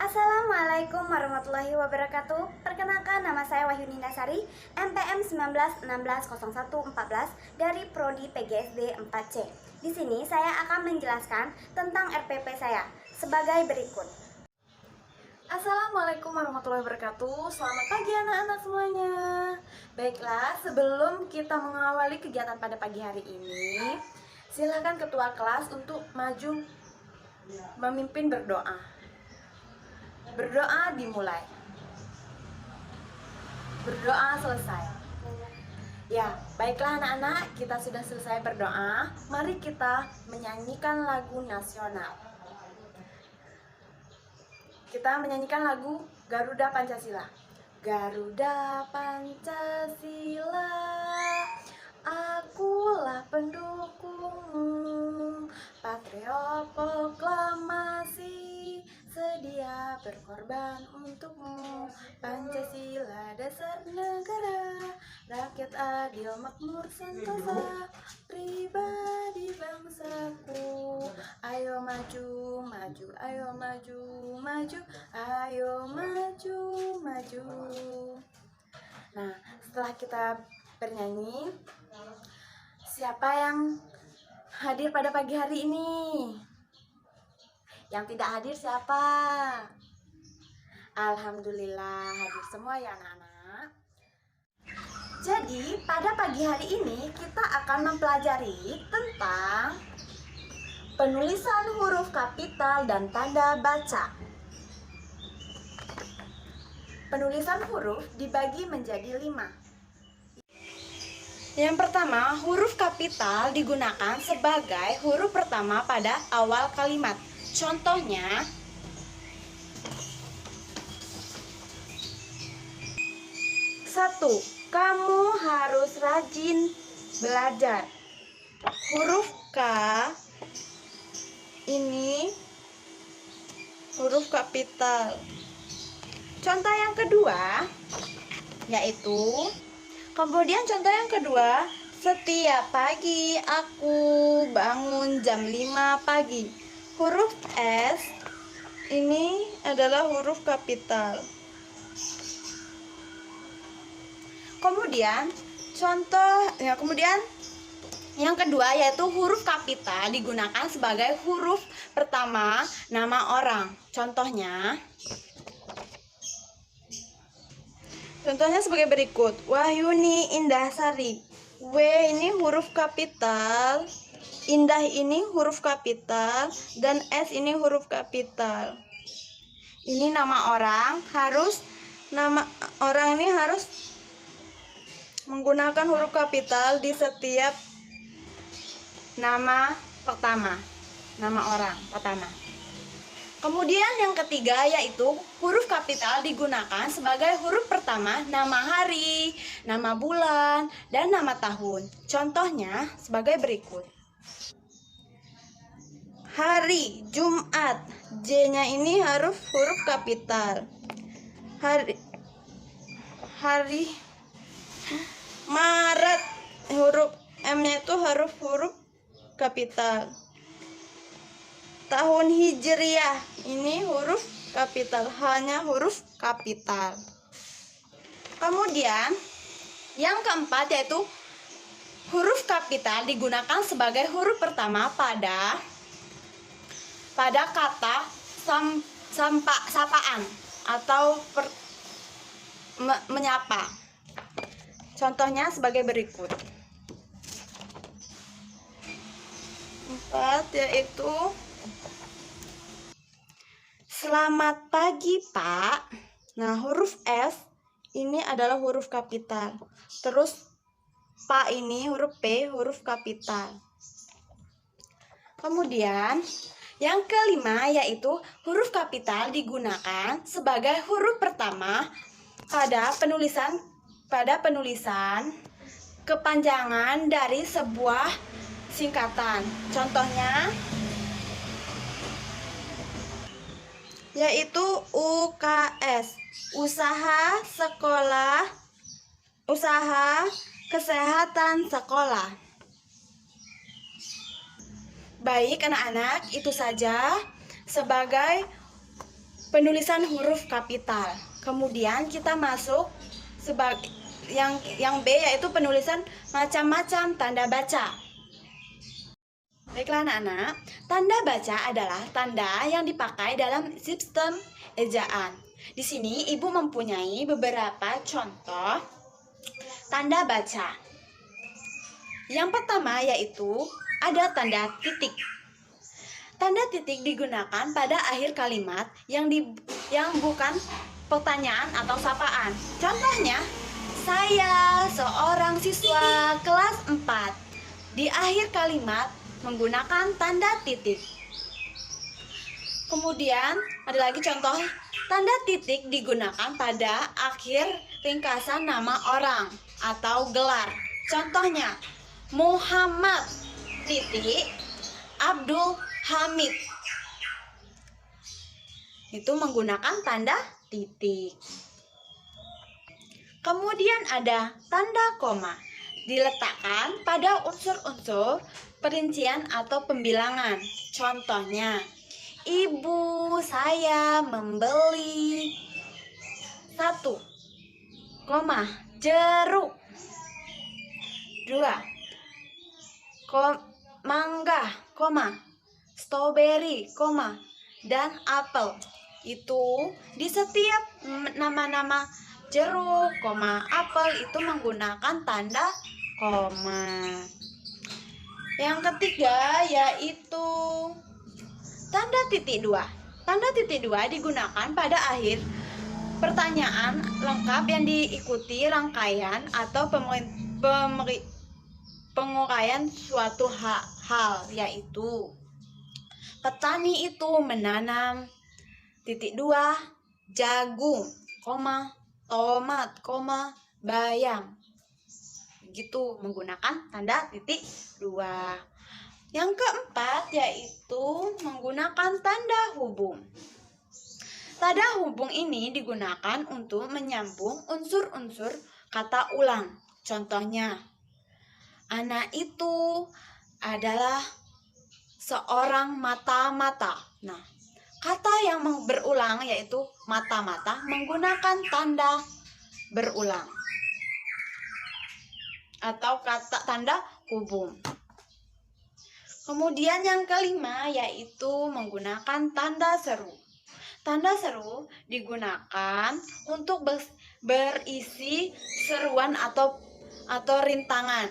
Assalamualaikum warahmatullahi wabarakatuh. Perkenalkan, nama saya Wahyuni Nasari, MPM 19160114 dari Prodi PGSD 4C. Di sini saya akan menjelaskan tentang RPP saya sebagai berikut. Assalamualaikum warahmatullahi wabarakatuh. Selamat pagi anak-anak semuanya. Baiklah, sebelum kita mengawali kegiatan pada pagi hari ini, silakan ketua kelas untuk maju memimpin berdoa. Berdoa dimulai. Berdoa selesai. Ya, baiklah anak-anak, kita sudah selesai berdoa. Mari kita menyanyikan lagu nasional. Kita menyanyikan lagu Garuda Pancasila. Garuda Pancasila, akulah pendukungmu, patriot proklamasi, sedia berkorban untukmu. Pancasila dasar negara, rakyat adil makmur sentosa, pribadi bangsaku. Ayo maju, maju, ayo maju, maju, ayo maju, maju. Nah, setelah kita bernyanyi, siapa yang hadir pada pagi hari ini? Yang tidak hadir siapa? Alhamdulillah hadir semua ya anak-anak. Jadi pada pagi hari ini kita akan mempelajari tentang penulisan huruf kapital dan tanda baca. Penulisan huruf dibagi menjadi 5. Yang pertama, huruf kapital digunakan sebagai huruf pertama pada awal kalimat. Contohnya, satu, kamu harus rajin belajar. Huruf K ini huruf kapital. Contoh yang kedua yaitu, kemudian contoh yang kedua, setiap pagi aku bangun jam 5 pagi. Huruf S ini adalah huruf kapital. Kemudian kemudian yang kedua yaitu huruf kapital digunakan sebagai huruf pertama nama orang. Contohnya sebagai berikut. Wahyuni Indahsari. W ini huruf kapital, Indah ini huruf kapital, dan S ini huruf kapital. Ini nama orang, nama orang ini harus menggunakan huruf kapital di setiap nama pertama, nama orang pertama. Kemudian yang ketiga yaitu huruf kapital digunakan sebagai huruf pertama nama hari, nama bulan, dan nama tahun. Contohnya sebagai berikut. Hari Jumat, J-nya ini huruf kapital. Hari Maret, huruf M-nya itu huruf kapital. Tahun Hijriah, ini huruf kapital, hanya huruf kapital. Kemudian yang keempat yaitu huruf kapital digunakan sebagai huruf pertama pada kata sapaan atau menyapa. Contohnya sebagai berikut. 4 yaitu selamat pagi Pak. Nah, huruf S ini adalah huruf kapital. Terus Pak ini huruf P, huruf kapital. Kemudian yang kelima yaitu huruf kapital digunakan sebagai huruf pertama pada penulisan kepanjangan dari sebuah singkatan. Contohnya yaitu UKS, usaha kesehatan sekolah. Baik anak-anak, itu saja sebagai penulisan huruf kapital. Kemudian kita masuk sebagai yang B, yaitu penulisan macam-macam tanda baca. Baiklah anak-anak, tanda baca adalah tanda yang dipakai dalam sistem ejaan. Di sini ibu mempunyai beberapa contoh tanda baca. Yang pertama yaitu ada tanda titik. Tanda titik digunakan pada akhir kalimat yang bukan pertanyaan atau sapaan. Contohnya, saya seorang siswa kelas 4. Di akhir kalimat menggunakan tanda titik. Kemudian ada lagi contoh tanda titik digunakan pada akhir ringkasan nama orang atau gelar. Contohnya, Muhammad titik Abdul Hamid. Itu menggunakan tanda titik. Kemudian ada tanda koma, diletakkan pada unsur-unsur perincian atau pembilangan. Contohnya, ibu saya membeli 1, jeruk. 2, mangga, strawberry, dan apel. Itu di setiap nama-nama jeruk, apel itu menggunakan tanda koma. Yang ketiga yaitu tanda titik 2. Tanda titik 2 digunakan pada akhir pertanyaan lengkap yang diikuti rangkaian atau penguraian suatu hal, yaitu petani itu menanam titik 2 jagung, tomat, bayam. Begitu menggunakan tanda titik 2. Yang keempat yaitu menggunakan tanda hubung. Tanda hubung ini digunakan untuk menyambung unsur-unsur kata ulang. Contohnya, anak itu adalah seorang mata-mata. Nah, kata yang berulang yaitu mata-mata menggunakan tanda berulang atau kata tanda hubung. Kemudian yang kelima yaitu menggunakan tanda seru. Tanda seru digunakan untuk berisi seruan atau rintangan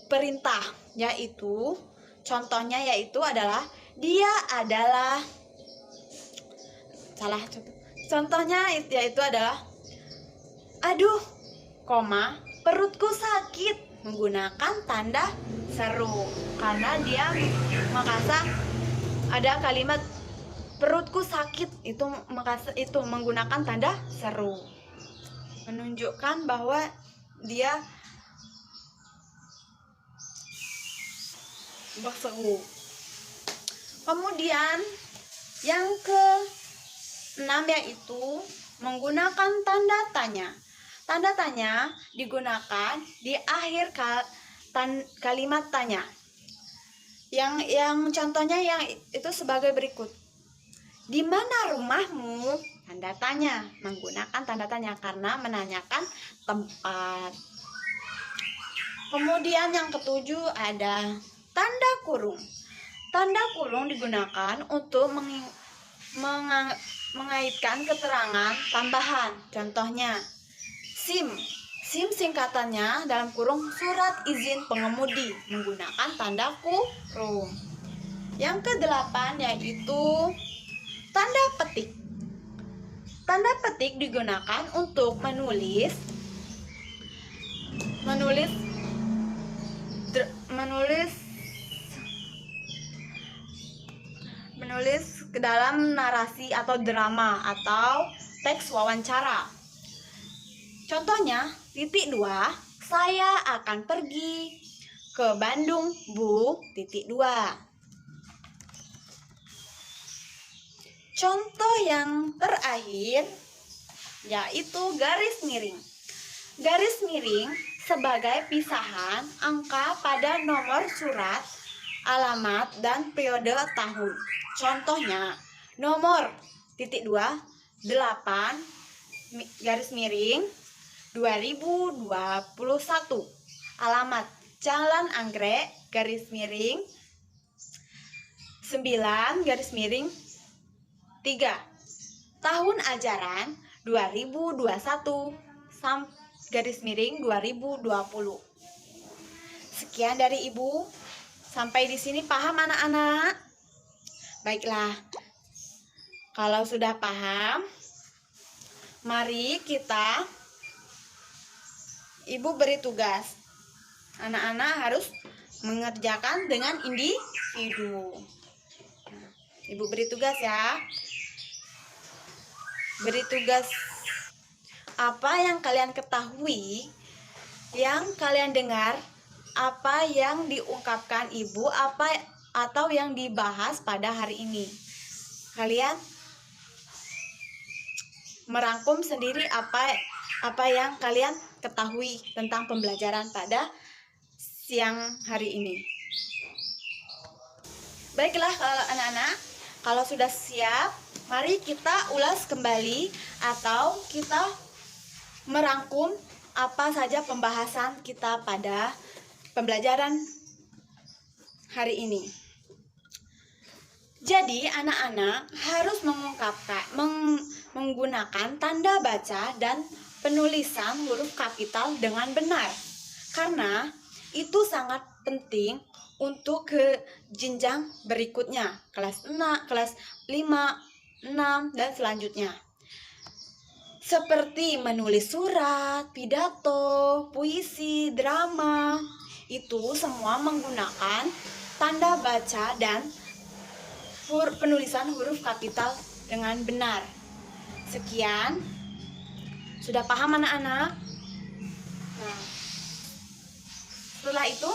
perintah, yaitu contohnya yaitu adalah dia adalah contohnya yaitu adalah aduh, perutku sakit, menggunakan tanda seru karena dia merasa ada kalimat perutku sakit, itu menggunakan tanda seru, menunjukkan bahwa dia berseru. Kemudian yang ke-6 yaitu menggunakan tanda tanya. Tanda tanya digunakan di akhir kalimat tanya. Yang contohnya yang itu sebagai berikut. Di mana rumahmu? Tanda tanya, menggunakan tanda tanya karena menanyakan tempat. Kemudian yang ketujuh ada tanda kurung. Tanda kurung digunakan untuk mengaitkan keterangan tambahan. Contohnya, SIM singkatannya dalam kurung surat izin pengemudi, menggunakan tanda kurung. Yang ke-8 yaitu tanda petik. Tanda petik digunakan untuk menulis ke dalam narasi atau drama atau teks wawancara. Contohnya, titik 2, saya akan pergi ke Bandung, Bu, titik 2. Contoh yang terakhir yaitu garis miring. Garis miring sebagai pisahan angka pada nomor surat, alamat, dan periode tahun. Contohnya, nomor titik 2 garis miring 2021. Alamat Jalan Anggrek garis miring 9 garis miring 3. Tahun ajaran 2021 garis miring 2020. Sekian dari Ibu. Sampai di sini paham anak-anak? Baiklah. Kalau sudah paham, mari Ibu beri tugas. Anak-anak harus mengerjakan dengan individu. Ibu beri tugas ya. Beri tugas apa yang kalian ketahui, yang kalian dengar, apa yang diungkapkan Ibu, atau yang dibahas pada hari ini. Kalian merangkum sendiri apa yang kalian ketahui tentang pembelajaran pada siang hari ini. Baiklah anak-anak, kalau sudah siap, mari kita ulas kembali atau kita merangkum apa saja pembahasan kita pada pembelajaran hari ini. Jadi anak-anak harus menggunakan tanda baca dan penulisan huruf kapital dengan benar. Karena itu sangat penting untuk ke jenjang berikutnya, kelas 6, kelas 5, 6 dan selanjutnya. Seperti menulis surat, pidato, puisi, drama, itu semua menggunakan tanda baca dan penulisan huruf kapital dengan benar. Sekian. Sudah paham anak-anak? Nah, setelah itu,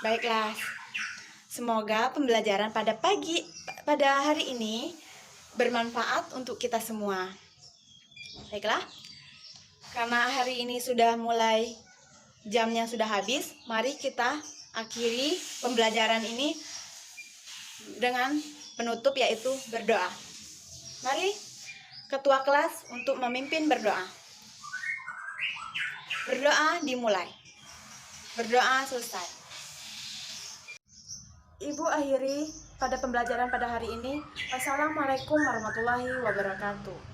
baiklah. Semoga pembelajaran pada hari ini bermanfaat untuk kita semua. Baiklah. Karena hari ini sudah mulai, jamnya sudah habis, mari kita akhiri pembelajaran ini dengan penutup, yaitu berdoa. Mari ketua kelas untuk memimpin berdoa. Berdoa dimulai. Berdoa selesai. Ibu akhiri pada pembelajaran pada hari ini. Wassalamualaikum warahmatullahi wabarakatuh.